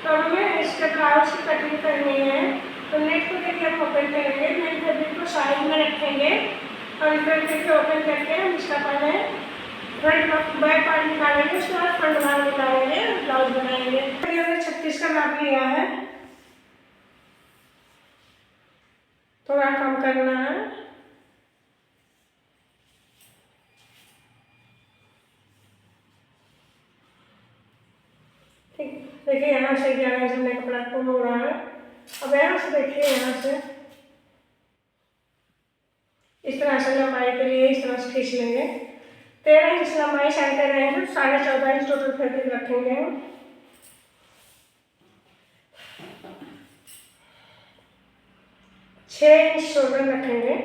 तो हमें इसके ब्लाउज की कटिंग करनी है। तो नेट को देखिए हम ओपन करेंगे, मेन फैब्रिक को साइड में रखेंगे और इस तरह से ओपन करके हम इसका पहले फ्रंट बैक पार्ट निकालेंगे, उसके बाद फ्रंट भाग निकालेंगे, ब्लाउज बनाएंगे। हमने 36 का नाप लिया है, थोड़ा कम करना है। ठीक, देखिए यहाँ से 11 इंच हमने कपड़ा को मोड़ा है। अब यहाँ से देखिए, यहाँ से इस तरह से लंबाई के लिए इस तरह से खींच लेंगे। 13 इंच लंबाई साइड कर रहे हैं, 14.5 इंच टोटल फैब्रिक रखेंगे हम। 6 इंच शोल्डर रखेंगे,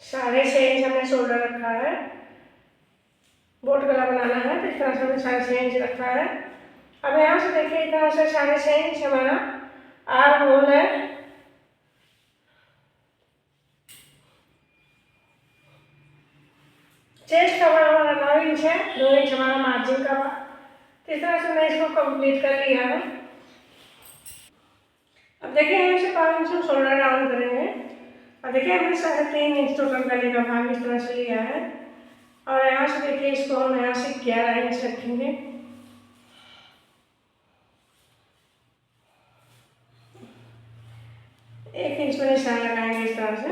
6.5 इंच हमने शोल्डर रखा है। बोट गला बनाना है तो इस तरह से हमने 6.5 इंच रखा है। अब यहाँ से देखिए इस तरह से 6.5 इंच हमारा आर्म होल है। चेस्ट का हमारा 9 इंच है, 2 इंच हमारा मार्जिन का। तो इस तरह से मैं इसको कंप्लीट कर लिया है। अब देखिए हम इसे 5 इंच शोल्डर डाउन करेंगे और देखिए हमने 3.5 इंच टोटल गले का भाग इस तरह से लिया है। और यहाँ से देखिए इसको हम यहाँ से 11 इंच रखेंगे। एक इंच में निशान लगाएंगे इस तरह से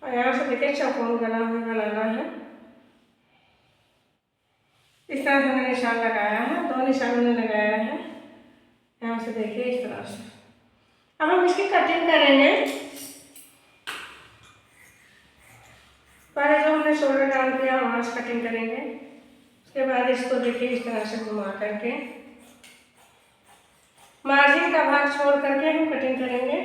और यहाँ से देखिए चौकोन गला हमें बनाना है। इस तरह से हमने निशान लगाया है, 2 निशान हमने लगाया है। यहाँ से देखिए इस तरह से। अब हम इसकी कटिंग करेंगे। पहले जो हमने शोल्डर डाउन किया वहाँ से कटिंग करेंगे, उसके बाद इसको देखिए इस तरह से घुमा करके मार्जिन का भाग छोड़ करके हम कटिंग करेंगे।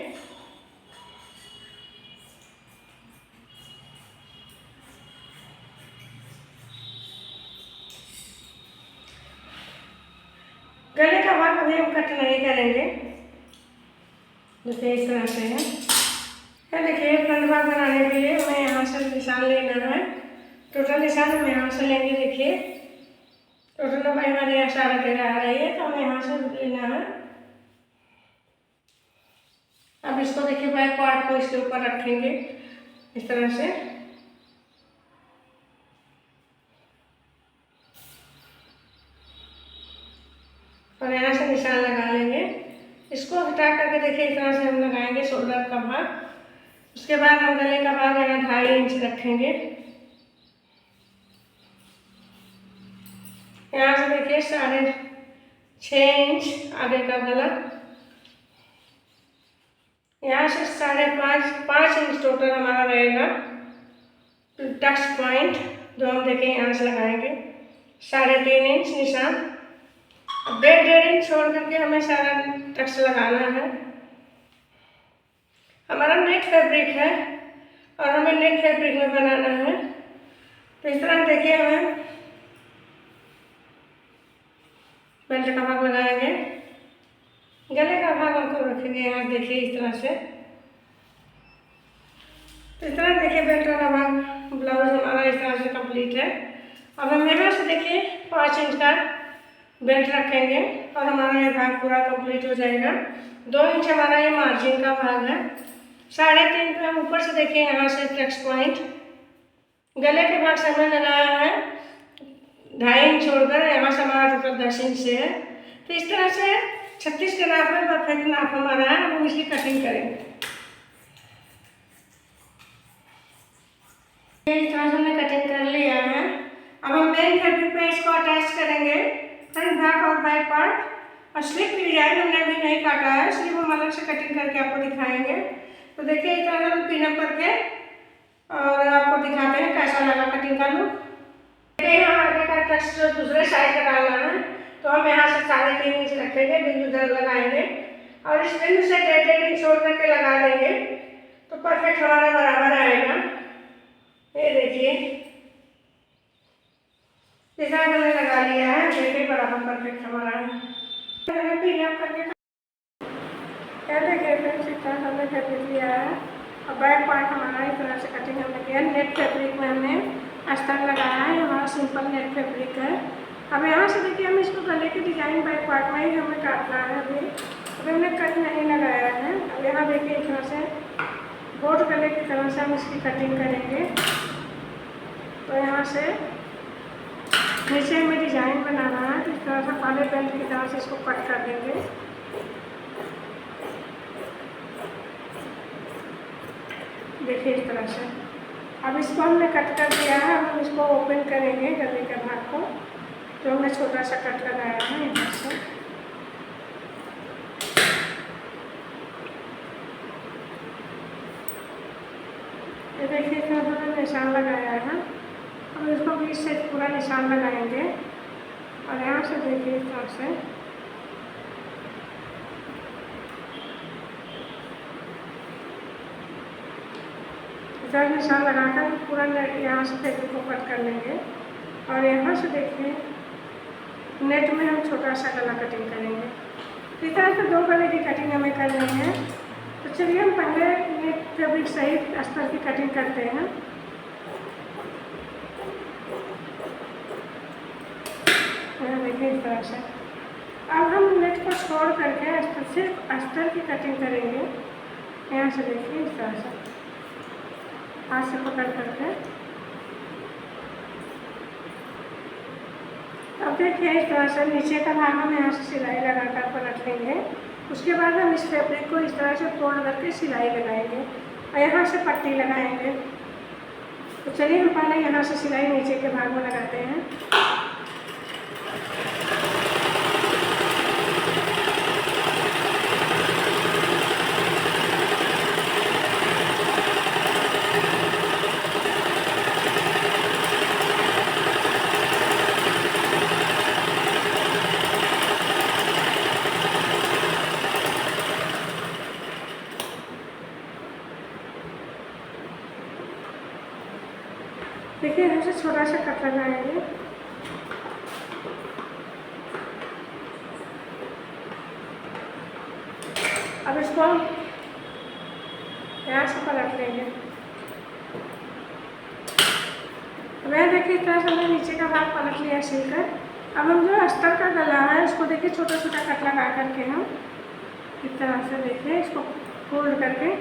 गले का भाग अभी हम कट नहीं करेंगे, देखिए इस तरह से है। देखिए फ्रंट भाग बनाने के लिए हमें यहाँ से निशान लेना है। टोटल निशान हम यहाँ से लेंगे। देखिए टोटल लंबाई हमारे यहाँ 13.5 आ रही है, तो हमें यहाँ से लेना है। अब इसको देखिए बैक पार्ट को इसके ऊपर रखेंगे इस तरह से और यहाँ से निशान लगा लेंगे। इसको हटा करके देखिए इस तरह से हम लगाएंगे शोल्डर का भाग। उसके बाद हम गले का भाग यहाँ 2.5 इंच रखेंगे। यहाँ से देखिए 6.5 इंच आगे का गला, यहाँ से 5.5 इंच टोटल हमारा रहेगा टक्स पॉइंट, जो हम देखिए यहाँ से लगाएंगे 3.5 इंच निशान। 1.5 इंच छोड़ करके हमें सारा टक्स लगाना है। हमारा नेट फैब्रिक है और हमें नेट फैब्रिक में बनाना है। तो इस तरह देखिए हमें बेल्ट का भाग लगाएंगे, गले का भाग हमको रखेंगे यहाँ देखिए इस तरह से। तो इस तरह देखिए बेल्ट का भाग ब्लाउज हमारा इस तरह से कंप्लीट है। अब हम यहाँ से देखिए 5 इंच का बेल्ट रखेंगे और हमारा ये भाग पूरा कंप्लीट हो जाएगा। 2 इंच हमारा ये मार्जिन का भाग है। 3.5 पे हम ऊपर से देखिए यहाँ से टक्स पॉइंट, गले के भाग से हमने लगाया है 2.5 इंच छोड़कर, यहाँ से हमारा टोटल 10 इंच से है। तो इस तरह से 36 के नाप में परफेक्ट नाप हमारा है। हम इसकी कटिंग करेंगे। इस तरह से हमने कटिंग कर लिया है। अब हम मेन फैब्रिक पे इसको अटैच करेंगे, फ्रंट भाग और बैक पार्ट। और स्लिप की डिजाइन हमने अभी नहीं काटा है, स्लिप हम अलग से कटिंग करके आपको दिखाएंगे। तो देखिए इस तरह से पिन अप करके और आपको दिखाते हैं कैसा लगा कटिंग का लुक। देखिए यहाँ आगे का टक्स जो दूसरे साइड का डालना है, तो हम यहाँ से 3.5 इंच रखेंगे, बिंदु इधर लगाएंगे और इस बिंदु से 1.5 इंच छोड़ करके लगा देंगे तो परफेक्ट हमारा बराबर आएगा। ये देखिए इस तरह हमने लगा लिया है, देखिए बराबर परफेक्ट हमारा है। पिन अप करके देखिए फ्रेंड्स इस तरह हमने फैब्रिक लिया है और बैक पार्ट हमारा इस तरह से कटिंग हमने किया। नेट फैब्रिक में हमने अस्तर लगाया है, हमारा सिंपल नेट फैब्रिक है। अब यहाँ से देखिए हम इसको गले के डिजाइन बैक पार्ट में ही हमें काटना है। अभी हमने कट नहीं लगाया है। अब यहाँ देखिए इस तरह से बोट गले की तरह से हम इसकी कटिंग करेंगे। तो यहाँ से नीचे हमें डिजाइन बनाना है, तो इस तरह से पाले बेल्ट की तरह से इसको कट कर देंगे। देखिए इस तरह से। अब इसको हमने कट कर दिया है। अब हम इसको ओपन करेंगे गले के भाग को, जो हमने छोटा सा कट लगाया है यहाँ से। ये देखिए इतना हमने निशान लगाया है। अब इसको बीच से पूरा निशान लगाएंगे और यहाँ से देखिए इस तरह से इतना निशान लगाकर पूरा यहाँ से फैब्रिक को कट कर लेंगे। और यहाँ से देखिए नेट में हम छोटा सा गला कटिंग करेंगे। इस तरह से 2 गले की कटिंग हमें करनी है। तो चलिए हम पहले नेट फैब्रिक सहित अस्तर की कटिंग करते हैं। देखिए इस तरह से। अब हम नेट को छोड़ करके सिर्फ अस्तर की कटिंग करेंगे। यहाँ से देखिए इस तरह से हाथ से पकड़ करके। अब देखिए इस तरह से नीचे का भाग हम यहाँ से सिलाई लगाकर पलट लेंगे। उसके बाद हम इस फैब्रिक को इस तरह से फोल्ड करके सिलाई लगाएंगे और यहाँ से पट्टी लगाएंगे। तो चलिए हम पहले यहाँ से सिलाई नीचे के भाग में लगाते हैं। देखिए यहाँ से छोटा सा कट लगाएंगे। अब इसको यहाँ से पलट लेंगे। अब यहाँ देखिए इस तरह से हमने नीचे का भाग पलट लिया सिलकर। अब हम जो अस्तर का गला है उसको देखिए छोटा छोटा कट लगा करके हम इस तरह से देखिए इसको फोल्ड करके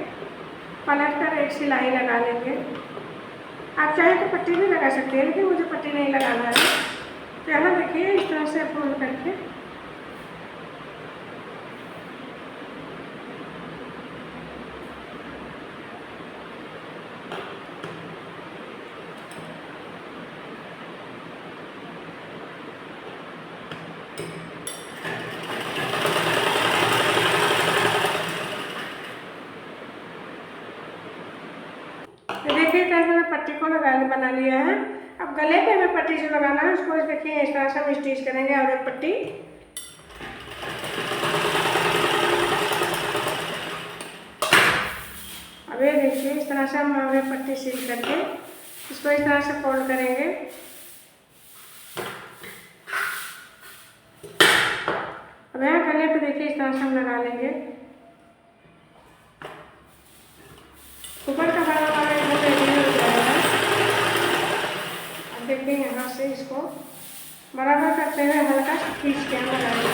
पलट कर एक सिलाई लगा लेंगे। आप चाहें तो पट्टी भी लगा सकते हैं, लेकिन मुझे पट्टी नहीं लगाना है। तो यहाँ देखिए इस तरह से फोल्ड करके देखिए इस तरह से मैंने पट्टी को बना लिया है। अब गले पे हमें पट्टी जो लगाना है उसको देखिए इस तरह से हम स्टिच करेंगे और एक पट्टी। अब ये देखिए इस तरह से हम आगे पट्टी सिल करके इसको इस तरह से फोल्ड करेंगे। अब यहाँ गले पे देखिए इस तरह से हम लगा लेंगे। ऊपर का भाग हमारा एकदम रेडी हो जाएगा। अब देखिए यहाँ से इसको बराबर करते हुए हल्का सा खींच के हम लगाएंगे।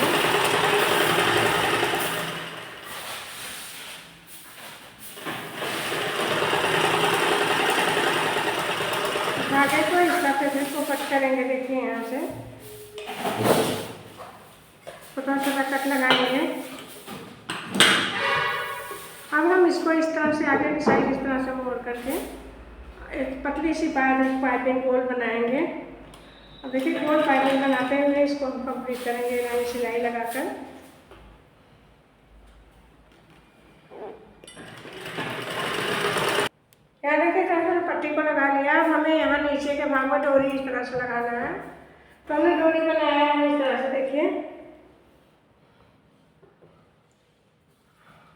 धागे को इस तरह से फिर को कट करेंगे। देखिए यहाँ से छोटा छोटा कट लगाएंगे। अब हम इसको इस तरह से आगे की साइड इस तरह से मोड़ करके एक पतली सी पाइपिंग गोल बनाएंगे। अब देखिए गोल पाइपिंग बनाते हुए इसको हम कंप्लीट करेंगे यानी सिलाई लगाकर। यहाँ देखिए कैसे पट्टी को लगा लिया। अब हमें यहाँ नीचे के भाग में डोरी इस तरह से लगाना है। तो हमने डोरी बनाया है इस तरह से देखिए।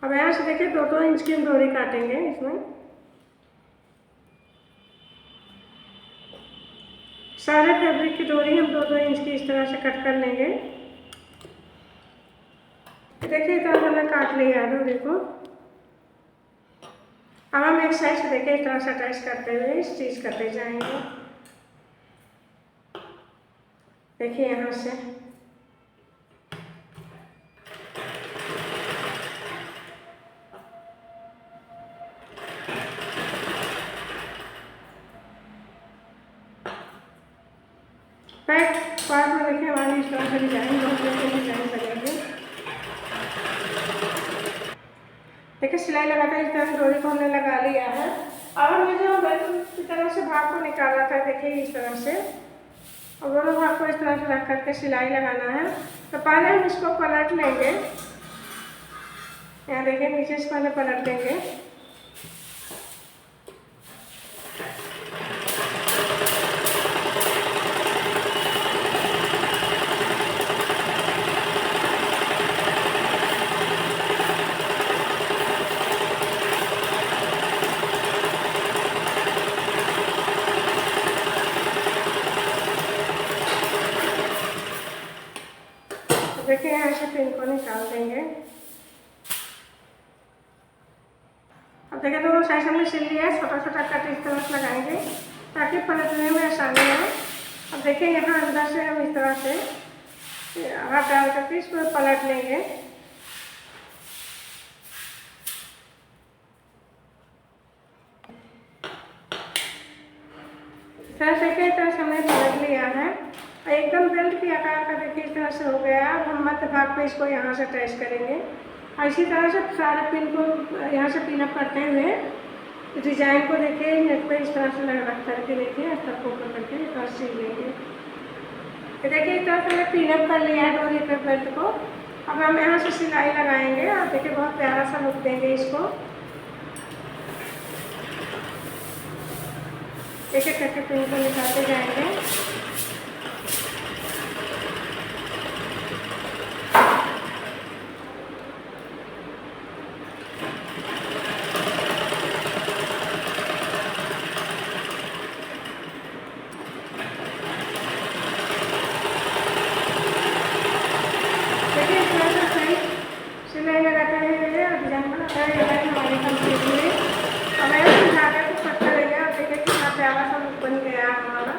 अब यहाँ से देखिए 2-2 इंच की हम डोरी काटेंगे इसमें। सारे फैब्रिक की डोरी हम 2-2 इंच की इस तरह से कट कर लेंगे। देखिए इस तरह से हमने काट लिया है डोरी को। अब हम एक साइड से देखिए इस तरह से अटैच करते हुए स्टिच करते जाएंगे। देखिए यहाँ से बैक पार्ट में देखिए हमारी इस तरह से डिजाइन बहुत अच्छे डिजाइन बनेंगे। देखिए सिलाई लगाते इस तरह डोरी को हमने लगा लिया है। अब हमें जो बेल्ट की तरह से भाग को निकाला था देखिए इस तरह से, और दोनों भाग को इस तरह से रख करके सिलाई लगाना है। तो पहले हम इसको पलट लेंगे, यहाँ देखिए नीचे से पहले पलट लेंगे। देखिए यहाँ से पिन को निकाल देंगे। अब देखिए दोनों साइड हमने सिल लिया है, छोटा छोटा कट इस तरह से लगाएंगे ताकि पलटने में आसानी हो। अब देखिए यहाँ अंदर से हम इस तरह से हाथ डाल करके इसको पलट लेंगे। इस तरह से हमने पलट लिया है, एकदम बेल्ट के आकार का देखिए इस तरह से हो गया। अब हम मध्य भाग पे इसको यहाँ से अटैच करेंगे और इसी तरह से सारे पिन को यहाँ से पिन अप करते हुए डिजाइन को देखिए नेट पे इस तरह से रख करके देखिए अस्तर को ऊपर करके इस तरह सील लेंगे। देखिए इस तरह से हमने पिन अप कर लिया है डोरी पे बेल्ट को। अब हम यहाँ से सिलाई लगाएंगे और देखिए बहुत प्यारा सा लुक देंगे इसको। एक एक करके पिन को निकालते जाएंगे। सिलाई लगाते हैं और डिजाइन बनाते हैं हमारी कंप्लीट हुई। अब मैं धागे को कट करेंगे और देखिए कितना प्यारा सा लुक बन गया हमारा।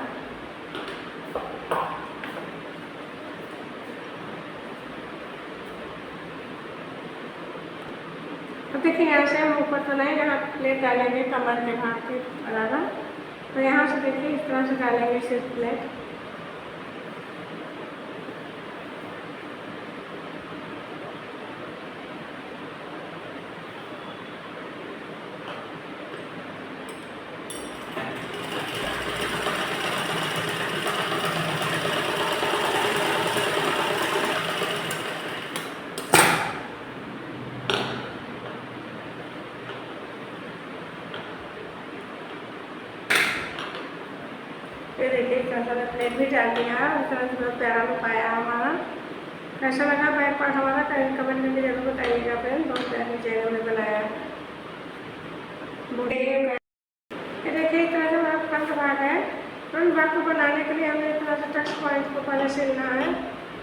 अब देखिए यहाँ से हम ऊपर तो नहीं, यहाँ प्लेट डालेंगे कमर के भाग के बराबर। तो यहाँ से देखिए इस तरह से डालेंगे सिर्फ प्लेट। ये देखिए इस तरह से प्लेट भी डाल दिया है, इस तरह से बहुत प्यारा लुक आया हमारा। कैसा लगा बैक पार्ट हमारा कमेंट में भी जरूर बताइएगा फ्रेंड। बहुत प्यारी डिजाइन हमने बनाया है। ये देखिए इस तरह से हमारा फ्रंट भाग है। फ्रंट भाग को बनाने के लिए हमें इस तरह से टक्स पॉइंट को पहले सिलना है।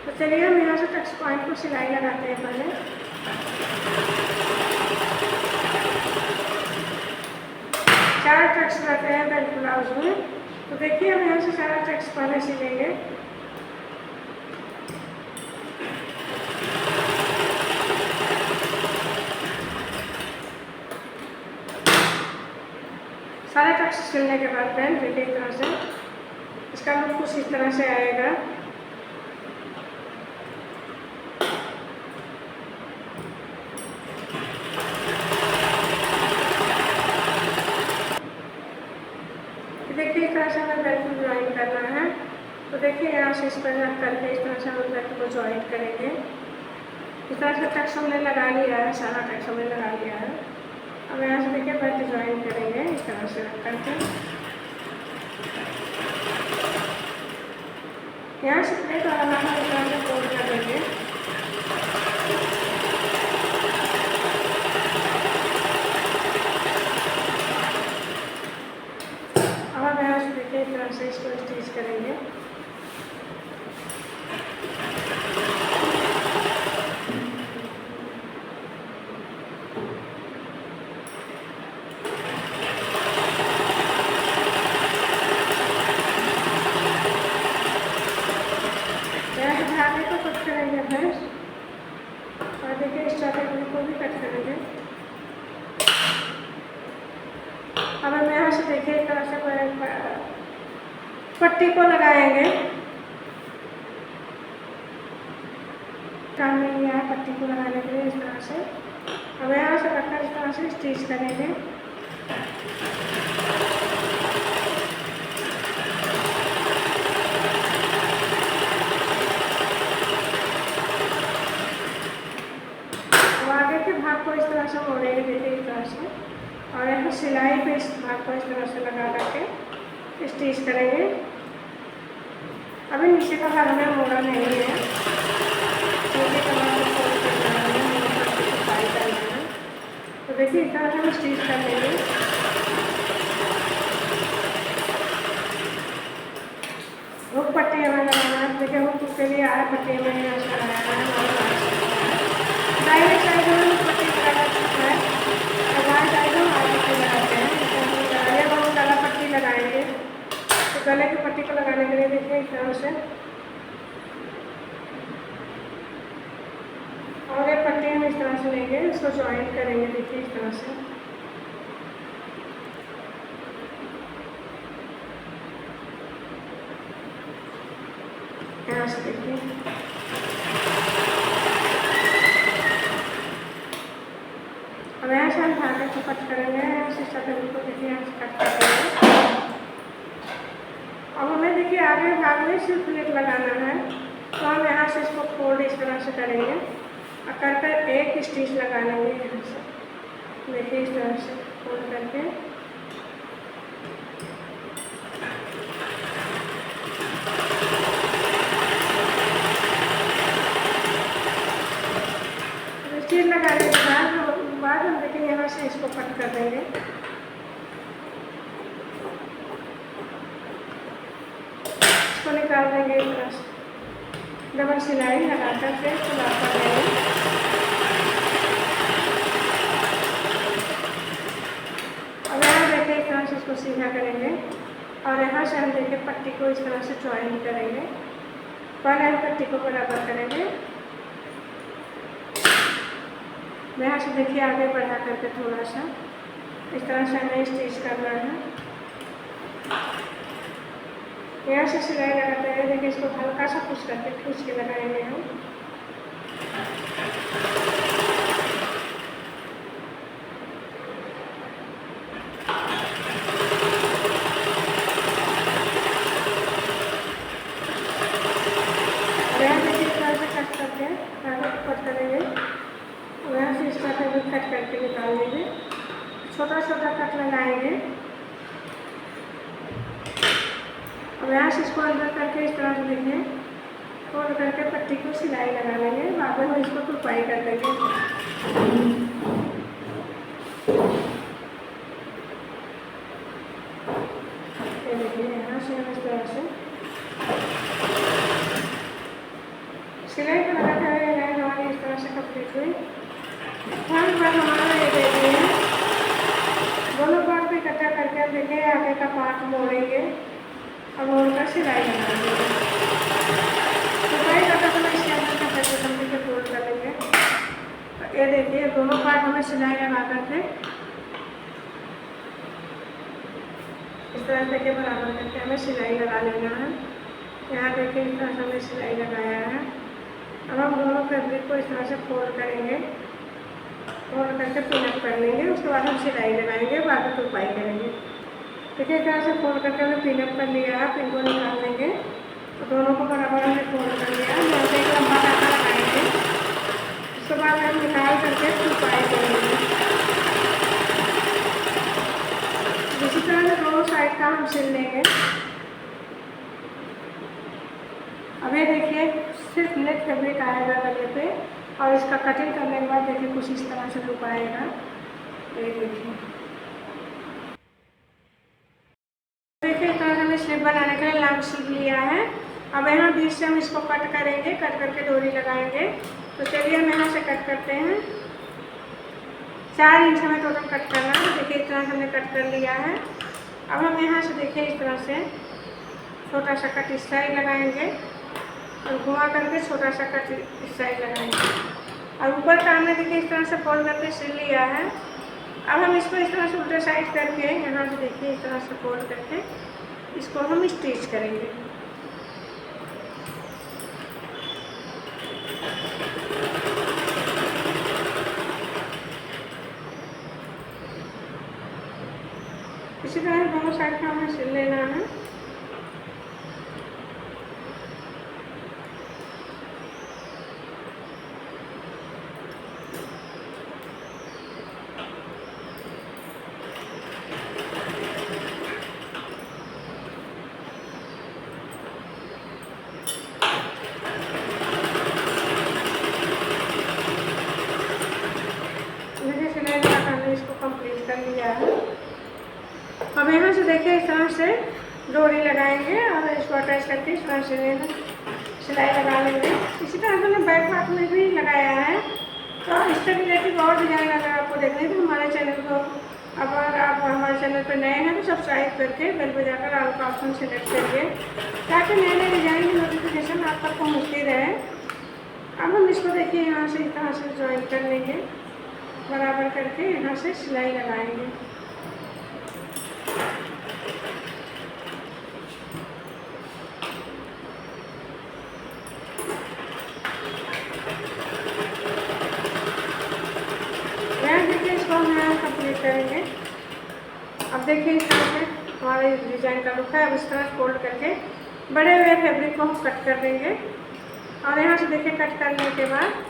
तो चलिए हम यहाँ से टक्स पॉइंट को सिलाई लगाते हैं पहले। 4 टक्स रहते हैं बेल्ट ब्लाउज में। तो देखिए हम यहाँ से सारा टक्स पहले सिलेंगे। सारे टक्स सिलने के बाद फ्रेंड देखिए इस तरह से इसका लुक कुछ इस तरह से आएगा। देखिए इस तरह से हमें बेल्ट को ज्वाइन करना है। तो देखिए यहाँ से इस पर रख करके इस तरह से हम बेल्ट को ज्वाइन करेंगे। इस तरह से टक्स हमने लगा लिया है, सारा टक्स हमने लगा लिया है। अब यहाँ से देखिए बेल्ट ज्वाइन करेंगे इस तरह से रख करके। यहाँ से प्लेट वाला नाम इस तरह से फोल्ड कर देंगे। अब यहाँ से देखिए इस तरह से इसको स्टिच करेंगे। देखिए इस चौथे को भी कट करेंगे। अब हम यहाँ से देखिए इस तरह से पट्टी को लगाएंगे। काम नहीं लिया है पट्टी को लगाने के लिए इस तरह से। अब यहाँ से रखकर इस तरह से स्टिच करेंगे। आगे के भाग को इस तरह से मोड़ेंगे, देखिए इस तरह से, और यहाँ सिलाई पे इस भाग को इस तरह से लगा करके स्टिच करेंगे। अभी नीचे का भाग हमें मोड़ा नहीं है, नीचे का भाग को फोल्ड करना है, तो देखिए इस तरह से हम स्टिच कर लेंगे। हुक पट्टी हमें लगाना है। देखिए हुक के लिए आया पट्टी हमें यहाँ से लगाना है, डायरेक्ट साइड में पट्टी लगाना है, बाएं साइड में आगे पट्टी लगाते हैं। जब हम गला पट्टी लगाएंगे तो गले की पट्टी को लगाने के लिए देखिए इस तरह से, और एक पट्टी हम इस तरह से लेंगे, इसको ज्वाइन करेंगे, देखिए इस तरह से। यहाँ से देखिए अब यहाँ से हम धागे को कट करेंगे, शीशा टेबल को देखिए यहाँ से कट करेंगे। अब हमें देखिए आगे भाग में सिर्फ प्लेट लगाना है, तो हम यहाँ से इसको फोल्ड इस तरह से करेंगे और कर कर एक स्टिच लगा लेंगे यहाँ से, देखिए इस तरह से फोल्ड करके। स्टिच लगाने के बाद हम देखिए यहाँ से इसको कट कर देंगे। इसको निकाल देंगे इस तरह से, डबल सिलाई लगा कर के इसको लॉक कर देंगे। अब यहाँ देखिए इस तरह से इसको सीधा करेंगे और यहाँ से हम देखिए पट्टी को इस तरह से ज्वाइन करेंगे। पहले हम पट्टी को बराबर करेंगे, यहाँ से देखिए आगे बढ़ा करके थोड़ा सा इस तरह से हमें स्टिच करना है। यहाँ से सिलाई लगाते हैं, देखिए इसको हल्का सा पुश करके खींच के लगाएंगे हम। यहाँ देखिए इस तरह से कट करके आगे कट करेंगे, यहाँ से इस तरह से कट करके निकाल लेंगे, छोटा छोटा कट लगाएंगे। अब यहाँ से इसको अंदर करके इस तरह से देखिए फोल्ड करके पट्टी को सिलाई लगा लेंगे, बाद में हम इसको तुरपाई कर देंगे। ये देखिए यहाँ से हम इस तरह से सिलाई को लगाते हुए लाइन हमारी इस तरह से कंप्लीट हुई। फ्रंट पार्ट हमारा ये देखिए, दोनों पार्ट पे इकट्ठा करके देखिए आगे का पार्ट मोड़ेंगे और मोड़कर सिलाई लगा देंगे। सिलाई करते समय इसके अंदर का पैसे कंप्लीट के फोल्ड कर लेंगे। तो ये देखिए दोनों पार्ट हमें सिलाई लगा करके इस तरह से बराबर करके हमें सिलाई लगा लेना है। यहाँ देखिए इस तरह से हमने सिलाई लगाया है। अब हम दोनों फैब्रिक को इस तरह से फोल्ड करेंगे, फोल्ड करके पिनअप कर लेंगे, उसके बाद हम सिलाई लगाएंगे, बाद में तुरपाई करेंगे। देखिए इस तरह से फोल्ड करके हमने पिनअप कर लिया है, पिन को निकाल लेंगे, तो दोनों को बराबर हमने फोल्ड कर लिया। यहाँ से एक लंबा धागा लगाएंगे, उसके बाद हम निकाल करके तुरपाई करेंगे। इसी तरह से दोनों साइड का हम सिल लेंगे। अब ये देखिए सिर्फ नेट फैब्रिक आएगा गले पे, और इसका कटिंग करने के बाद देखिए कुछ इस तरह से लुक आएगा। ये देखिए इस तरह से हमने स्लीव बनाने के लिए लॉन्ग स्लीव लिया है। अब यहाँ बीच से हम इसको कट करेंगे, कट करके डोरी लगाएंगे। तो चलिए हम यहाँ से कट करते हैं। 4 इंच हमें टोटल कट करना है। देखिए इस तरह से हमने कट कर लिया है। अब हम यहाँ से देखिए इस तरह से छोटा सा कट इस साइड लगाएंगे और घुमा करके छोटा सा कट इस साइड लगाएंगे। और ऊपर का हमने देखिए इस तरह से फोल्ड करके सिल लिया है। अब हम इसको इस तरह से उल्टा साइड करके यहाँ से देखिए इस तरह से फोल्ड करके इसको हम स्टिच करेंगे। इसी तरह दोनों साइड का हमें सिल लेना है। देखिए सिलाई लगाकर हमने इसको कंप्लीट कर लिया है। अब यहाँ से देखिए इस तरह से डोरी लगाएंगे और इसको अटैच करके इस तरह से सिलाई लगा लेंगे। इसी तरह हमने बैक पार्ट में भी लगाया है। तो इससे रिलेटेड और डिज़ाइन अगर आपको देखना है तो हमारे चैनल को, अगर आप हमारे चैनल पर नए हैं तो सब्सक्राइब करके बेल बजाकर ऑल का ऑप्शन सेलेक्ट करिए ताकि नए नए डिज़ाइन की नोटिफिकेशन आप तक पहुँचती रहे। अब हम इसको देखिए यहाँ से इस तरह से ज्वाइन कर लेंगे, बराबर करके यहाँ से सिलाई लगाएंगे। इसको हम यहाँ कंप्लीट करेंगे। अब देखिए इस तरह से हमारे डिज़ाइन का लुक है। अब इस तरह फोल्ड करके बड़े हुए फैब्रिक को हम कट कर देंगे और यहाँ से देखिए कट करने के बाद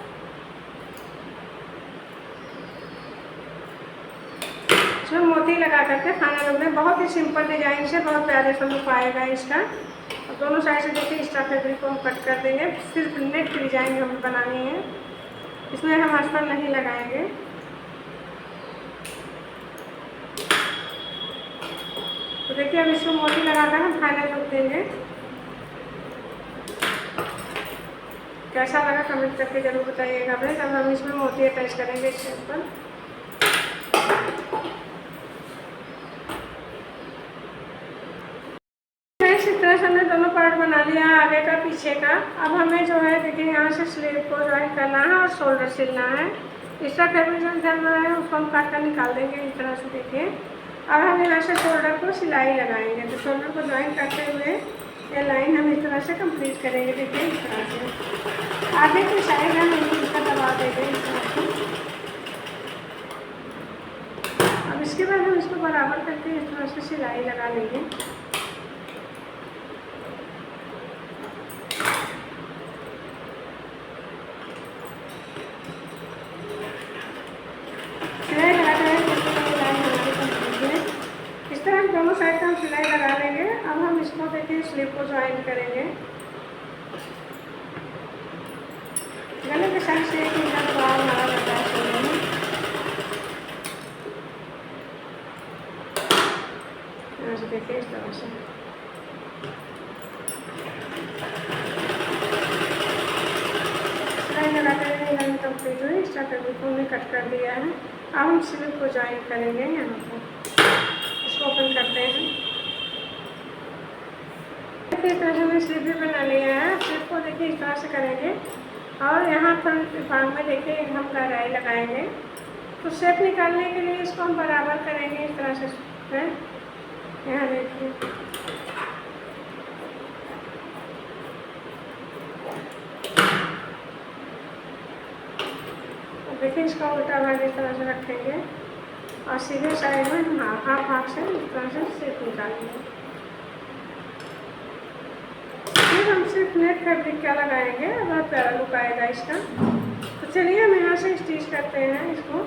इसमें मोती लगा करके फाइनल लुक में बहुत ही सिंपल डिज़ाइन से बहुत प्यारे सा लुक आएगा इसका। और दोनों साइड से देखिए एक्स्ट्रा फैब्रिक को हम कट कर देंगे। सिर्फ नेट की डिज़ाइन हमें बनानी है, इसमें हम अस्तर नहीं लगाएंगे। तो देखिए अब इसको मोती लगाकर हम फाइनल लुक देंगे। कैसा लगा कमेंट करके जरूर बताइएगा फ्रेंड्स। अब हम इसमें मोती अटैच करेंगे इसके ऊपर। इस तरह से हमने दोनों पार्ट बना लिया है, आगे का पीछे का। अब हमें जो है देखिए यहाँ से स्लीव को ज्वाइन करना है और शोल्डर सिलना है। एक्स्ट्रा फैब्रिक जो चल रहा है उसको हम काट कर निकाल देंगे इस तरह से। देखिए अब हम यहाँ से शोल्डर को सिलाई लगाएंगे। तो शोल्डर को ज्वाइन करते हुए ये लाइन हम इस तरह से कंप्लीट करेंगे। देखिए इस तरह से आगे की साइड हम इसका दबा देंगे इस तरह से। अब इसके बाद हम इसको बराबर करके इस तरह से सिलाई लगा लेंगे। दोनों साइड का हम सिलाई लगा लेंगे। अब हम इसको देखिए स्लीव को ज्वाइन करेंगे। गले के साइड से एक मीटर बाहर हमारा लगता है शोल्डर में। यहाँ से देखिए इस तरह से सिलाई लगा कर लाइन कंप्लीट हुई। एक्स्ट्रा फैब्रिक को हमने कट कर दिया है। अब हम स्लीव को ज्वाइन करेंगे। यहाँ पर इसको ओपन करते हैं। देखिए इस तरह से हमने स्लीव भी बना लिया है। स्लीव को देखिए इस तरह से करेंगे और यहाँ फ्रंट भाग में देखिए हम गहराई लगाएंगे। तो शेप निकालने के लिए इसको हम बराबर करेंगे इस तरह से। यहाँ देखिए देखिए इसका उल्टा भाग इस तरह से रखेंगे और सीधे साइड में हम हाफ हाफ से इस तरह से शेप निकालेंगे। फिर हम सिर्फ नेट फैब्रिक क्या लगाएंगे, बहुत प्यारा लुक आएगा इसका। तो चलिए हम यहाँ से स्टिच करते हैं इसको।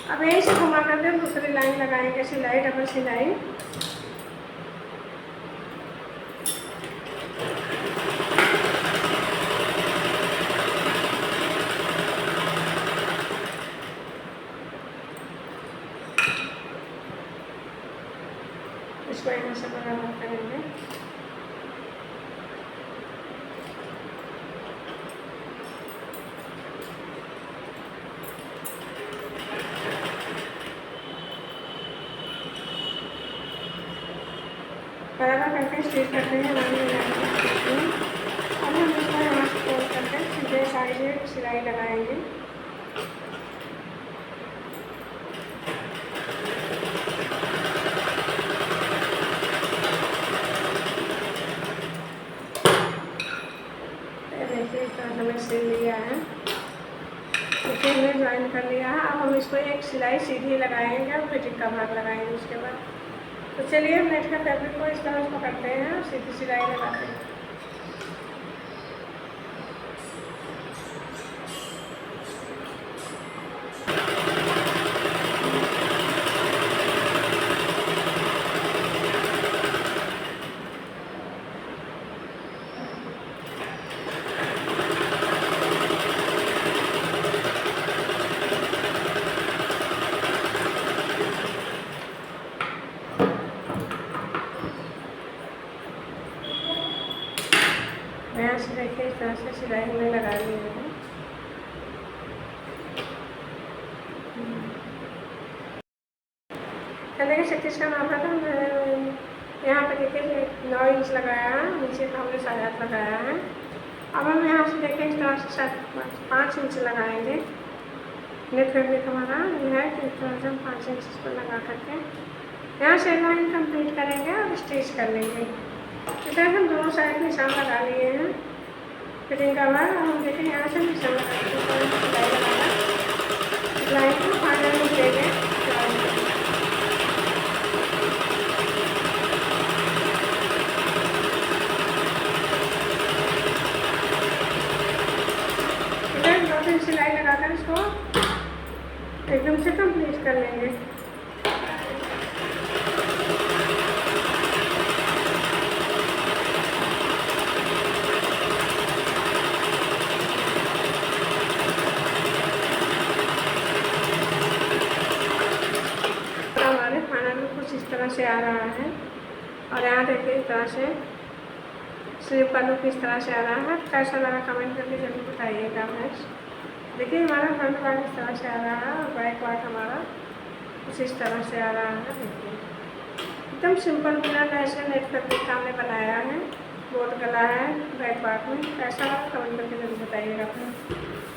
अब यही से घुमा करके हम दूसरी लाइन लगाएंगे, सिलाई डबल सिलाई। इसको यहाँ से बराबर करेंगे। के स्टिच करते हैं लाइन में लगाएंगे। अब हम इसको यहाँ से फोल्ड करके सीधे साइड में सिलाई लगाएंगे। देखिए इस तरह हमने सिल लिया है। देखिए हमने ज्वाइन कर लिया है। अब हम इसको एक सिलाई सीधी लगाएंगे और फिटिंग का भाग लगाएंगे उसके बाद। तो चलिए हम नेट का फैब्रिक को इस तरह से पकड़ते हैं और सीधी सिलाई लगाते हैं। यहाँ से देखिए इस तरह से सिलाई हमने लगा ली है। चलिए 36 का नापा था मैंने। यहाँ पे देखिए 9 इंच लगाया है, नीचे का हमने 7.5 लगाया है। अब हम यहाँ से देखिए इस तरह से 5 इंच लगाएंगे। नेट फैब्रिक हमारा ये है कि इस तरह से हम 5 इंच पर लगा करके यहाँ से लाइन कंप्लीट करेंगे और स्टिच कर लेंगे। इस तरह हम दोनों साइड निशान लगा लिए हैं फिटिंग का भाग। हम देखें यहाँ से निशान लगा के सिलाई लगाना, लाइन को फाइनल में देंगे। इधर 2-3 सिलाई लगाकर इसको एकदम से कंप्लीट कर लेंगे। इस तरह से आ रहा है और यहाँ देखिए इस तरह से स्लीव का लुक इस तरह से आ रहा है। कैसा लगा कमेंट करके जरूर बताइएगा फ्रेंड्स। देखिए हमारा फ्रंट पार्ट इस तरह से आ रहा है और बैक पार्ट हमारा कुछ इस तरह से आ रहा है। देखिए एकदम सिंपल बिना ऐसे नेट फैब्रिक का हमने बनाया है। बोट गला है बैक पार्ट में। कैसा लगा कमेंट करके जरूर बताइएगा फ्रेंड्स।